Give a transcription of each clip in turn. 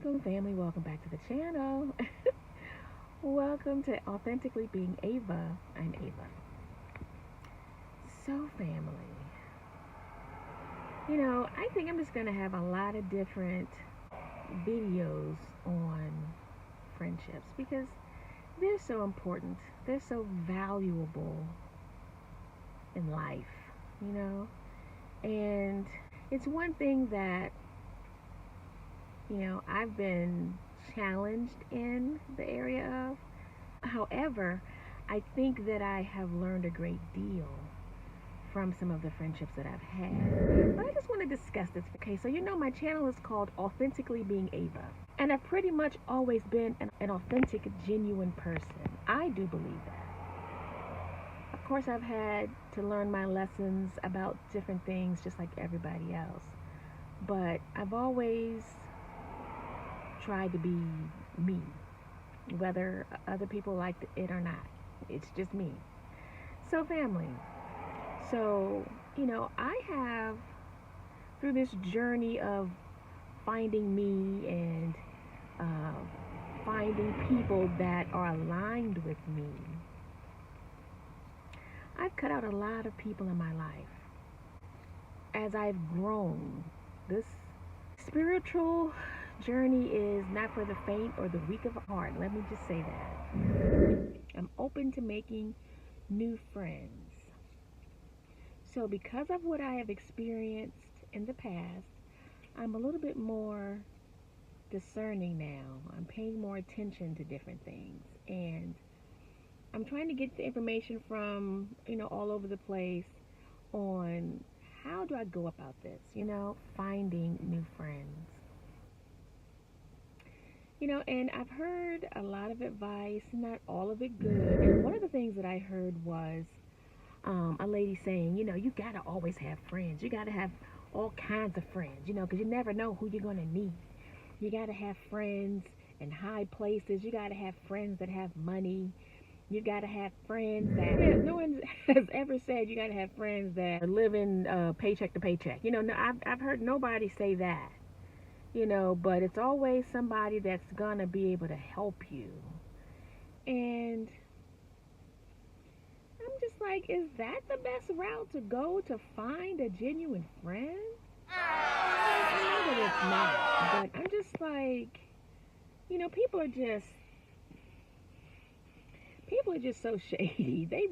welcome, family. Welcome back to the channel. Welcome to Authentically Being Ava. I'm Ava. So, family, I think I'm just going to have a lot of different videos on friendships because they're so important. They're so valuable in life, you know? And it's one thing that, I've been challenged in the area of. However, I think that I have learned a great deal from some of the friendships that I've had. But I just want to discuss this. Okay, so my channel is called Authentically Being Ava. And I've pretty much always been an authentic, genuine person. I do believe that. Of course, I've had to learn my lessons about different things just like everybody else. But I've always tried to be me, whether other people liked it or not. It's just me. So, family. So, I have, through this journey of finding me and finding people that are aligned with me, I've cut out a lot of people in my life as I've grown. This spiritual journey is not for the faint or the weak of heart. Let me just say that. I'm open to making new friends. So, because of what I have experienced in the past, I'm a little bit more discerning now. I'm paying more attention to different things. And I'm trying to get the information from, all over the place on how do I go about this, finding new friends. And I've heard a lot of advice, not all of it good. And one of the things that I heard was a lady saying, you got to always have friends. You got to have all kinds of friends, because you never know who you're going to meet. You got to have friends in high places. You got to have friends that have money. You got to have friends that, no one has ever said you got to have friends that are living paycheck to paycheck. No, I've heard nobody say that, but it's always somebody that's going to be able to help you. And I'm just like, is that the best route to go to find a genuine friend? I know that it's not, but I'm just like, people are just so shady. They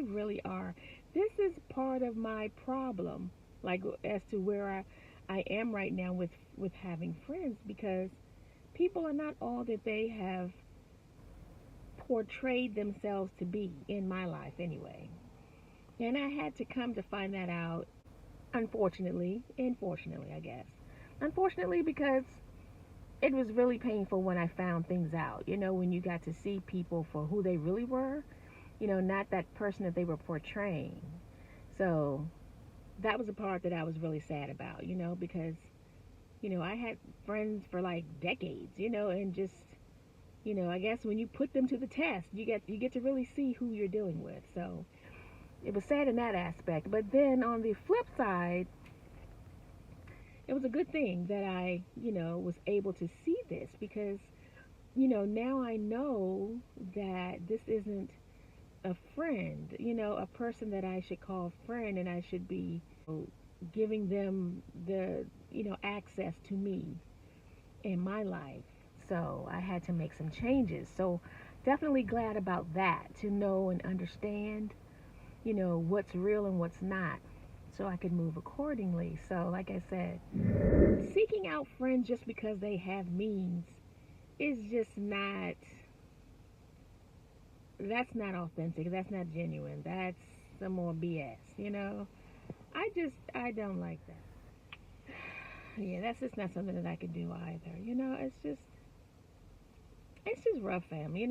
really are. This is part of my problem, like as to where I am right now with having friends, because people are not all that they have portrayed themselves to be in my life anyway. And I had to come to find that out, unfortunately, I guess. Unfortunately, because it was really painful when I found things out, when you got to see people for who they really were, not that person that they were portraying. So that was the part that I was really sad about, because, I had friends for like decades, and just, I guess when you put them to the test, you get to really see who you're dealing with. So it was sad in that aspect. But then on the flip side, it was a good thing that I, was able to see this, because, now I know that this isn't a friend, a person that I should call friend, and I should be giving them the, access to me in my life. So I had to make some changes. So definitely glad about that, to know and understand, what's real and what's not, so I could move accordingly. So, like I said, seeking out friends just because they have means is just not, that's not authentic. That's not genuine. That's some more BS, I don't like that. Yeah, that's just not something that I could do either. It's just rough, family.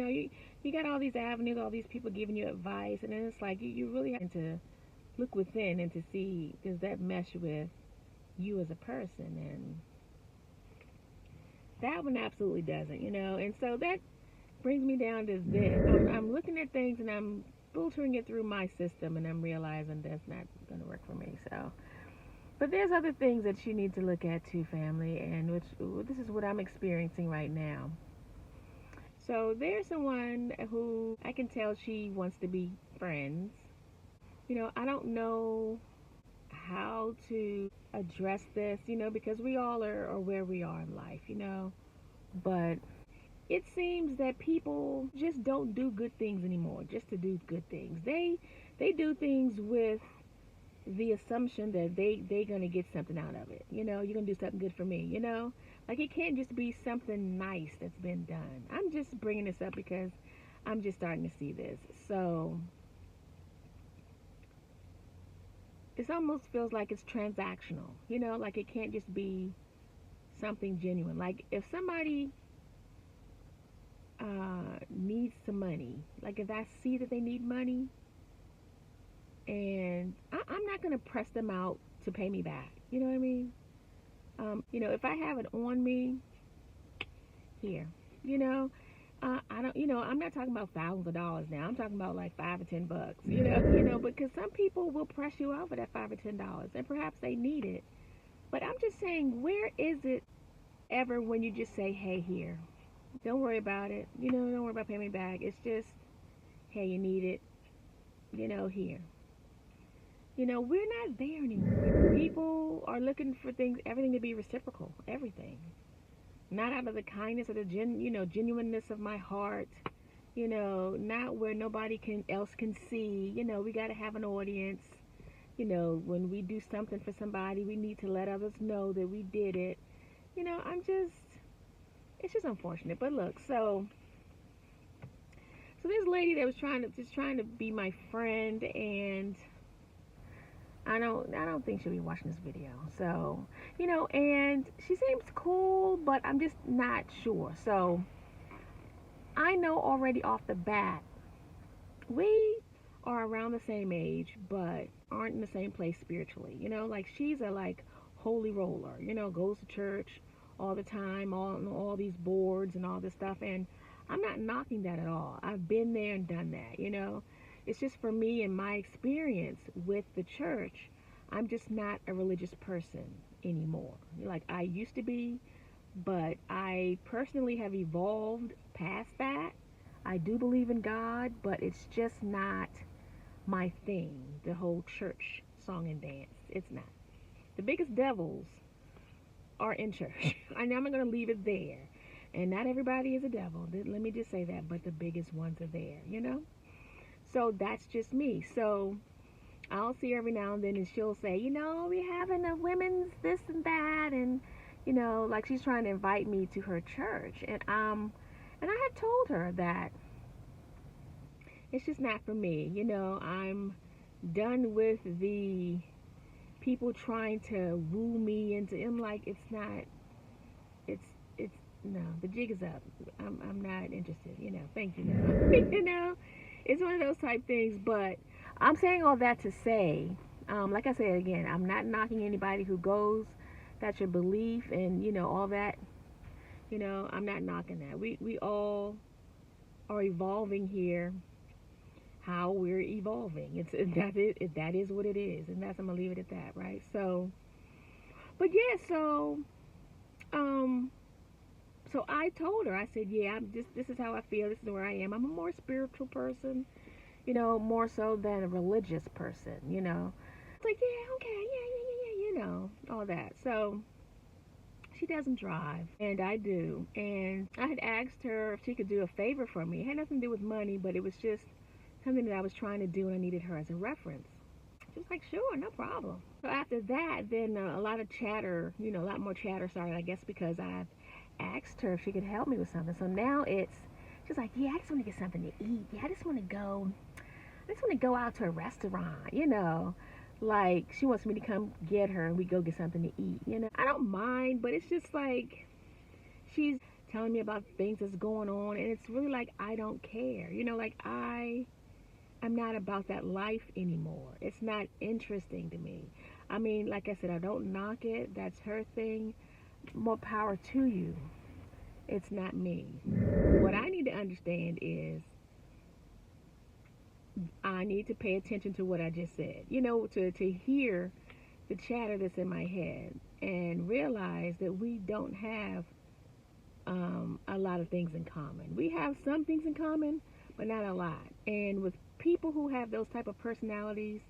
You got all these avenues, all these people giving you advice, and then it's like you really have to look within and to see, does that mesh with you as a person? And that one absolutely doesn't, And so that brings me down to this. I'm looking at things and I'm filtering it through my system, and I'm realizing that's not going to work for me. So But there's other things that you need to look at too, family, and which this is what I'm experiencing right now. So there's someone who I can tell she wants to be friends. I don't know how to address this, because we all are where we are in life, but it seems that people just don't do good things anymore just to do good things. They do things with the assumption that they're gonna get something out of it. You're gonna do something good for me. Like it can't just be something nice that's been done. I'm just bringing this up because I'm just starting to see this. So it almost feels like it's transactional. Like it can't just be something genuine. Like if somebody needs some money, like if I see that they need money, and I'm not gonna press them out to pay me back. You know what I mean? If I have it on me, here, you know, I don't, I'm not talking about thousands of dollars now. I'm talking about like $5 or $10. Because some people will press you out for that $5 or $10, and perhaps they need it. But I'm just saying, where is it ever when you just say, "Hey, here, don't worry about it. Don't worry about paying me back. It's just, hey, you need it. Here." We're not there anymore. People are looking for things, everything to be reciprocal, everything. Not out of the kindness or the genuineness of my heart. Not where nobody else can see. We got to have an audience. When we do something for somebody, we need to let others know that we did it. It's just unfortunate. But look, so this lady that was trying to be my friend, and I don't think she'll be watching this video. So, and she seems cool, but I'm just not sure. So, I know already off the bat, we are around the same age, but aren't in the same place spiritually. Like she's a like holy roller, goes to church all the time, on all these boards and all this stuff. And I'm not knocking that at all. I've been there and done that. It's just for me and my experience with the church, I'm just not a religious person anymore. Like I used to be, but I personally have evolved past that. I do believe in God, but it's just not my thing. The whole church song and dance. It's not. The biggest devils are in church. I'm going to leave it there. And not everybody is a devil. Let me just say that. But the biggest ones are there. So that's just me. So I'll see her every now and then, and she'll say, we're having a women's this and that. And, like she's trying to invite me to her church. And I had told her that it's just not for me. I'm done with the people trying to woo me into. I'm like, it's not. It's no. The jig is up. I'm not interested. Thank you. It's one of those type things. But I'm saying all that to say, like I said again, I'm not knocking anybody who goes. That's your belief, and all that. I'm not knocking that. We all are evolving here. How we're evolving. That is what it is, and I'm gonna leave it at that, right? So, but yeah, um, so I told her, I said, yeah, this is how I feel. This is where I am. I'm a more spiritual person, more so than a religious person. It's like, yeah, okay, yeah, all that. So she doesn't drive, and I do, and I had asked her if she could do a favor for me. It had nothing to do with money, but it was just something that I was trying to do, and I needed her as a reference. She was like, sure, no problem. So after that, then a lot of chatter, a lot more chatter started, I guess, because I've asked her if she could help me with something. So now she's like, yeah, I just want to get something to eat. Yeah, I just want to go out to a restaurant. Like she wants me to come get her and we go get something to eat. I don't mind, but it's just like she's telling me about things that's going on, and it's really like I don't care. Like I'm not about that life anymore. It's not interesting to me. I mean, like I said, I don't knock it. That's her thing. More power to you. It's not me. What I need to understand is I need to pay attention to what I just said. To hear the chatter that's in my head and realize that we don't have a lot of things in common. We have some things in common, but not a lot. And with people who have those type of personalities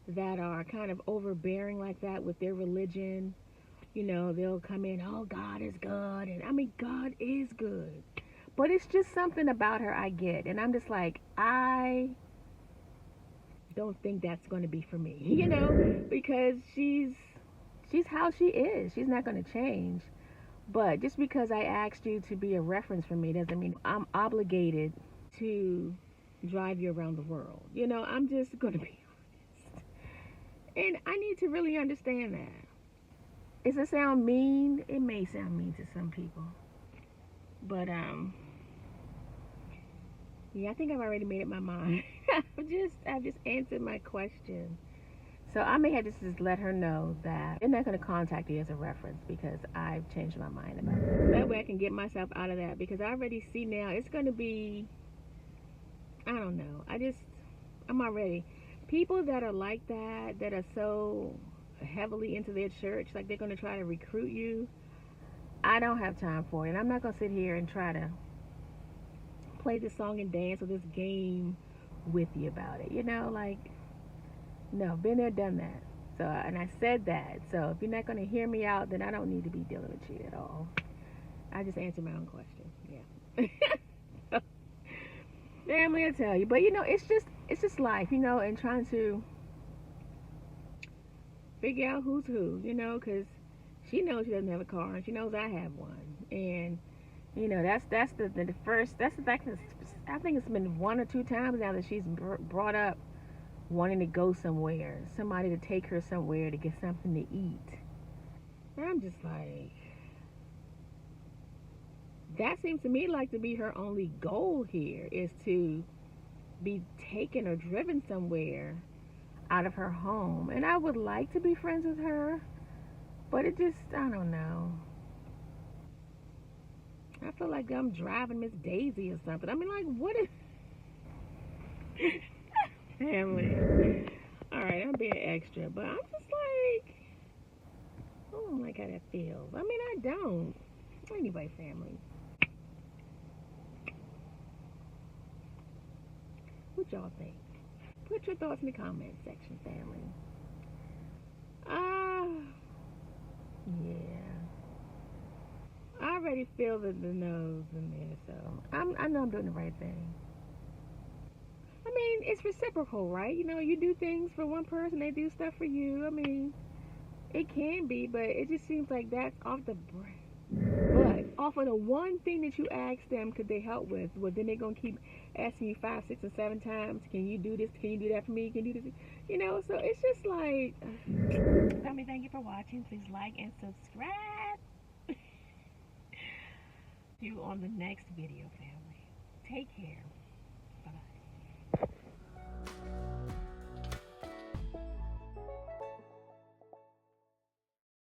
that are kind of overbearing like that with their religion, you know, they'll come in, oh, God is good. And I mean, God is good. But it's just something about her I get. And I'm just like, I don't think that's going to be for me, you know, because she's how she is. She's not going to change. But just because I asked you to be a reference for me doesn't mean I'm obligated to drive you around the world. You know, I'm just going to be honest. And I need to really understand that. Does it sound mean? It may sound mean to some people. But yeah, I think I've already made up my mind. I've just answered my question. So I may have to just let her know that they're not going to contact you as a reference because I've changed my mind about it. That way I can get myself out of that because I already see now it's going to be, I don't know. I'm already, people that are like that, that are so heavily into their church, like they're going to try to recruit you. I don't have time for it. And I'm not going to sit here and try to play this song and dance or this game with you about it. You know, like, no, been there, done that. So, and I said that. So if you're not going to hear me out, then I don't need to be dealing with you at all. I just answered my own question. Yeah. Family, I tell you. But you know, it's just life, you know, and trying to figure out who's who, you know, because she knows she doesn't have a car and she knows I have one. And you know, that's the first, that's the fact that I think it's been one or two times now that she's brought up wanting to go somewhere, somebody to take her somewhere to get something to eat. And I'm just like, that seems to me like to be her only goal here is to be taken or driven somewhere out of her home. And I would like to be friends with her, but it just, I don't know. I feel like I'm driving Miss Daisy or something. I mean, like, what is family? All right, I'm being extra, but I'm just like, I don't like how that feels. I mean, I don't. Anyway, family, what y'all think? Put your thoughts in the comment section, family. Ah, yeah. I already feel the nose in there, so I know I'm doing the right thing. I mean, it's reciprocal, right? You know, you do things for one person, they do stuff for you. I mean, it can be, but it just seems like that's off the breath. But off of the one thing that you asked them, could they help with? Well, then they're gonna keep asking you 5, 6, and 7 times. Can you do this? Can you do that for me? Can you do this? You know, so it's just like. Tell me, thank you for watching. Please like and subscribe. See you on the next video, family. Take care.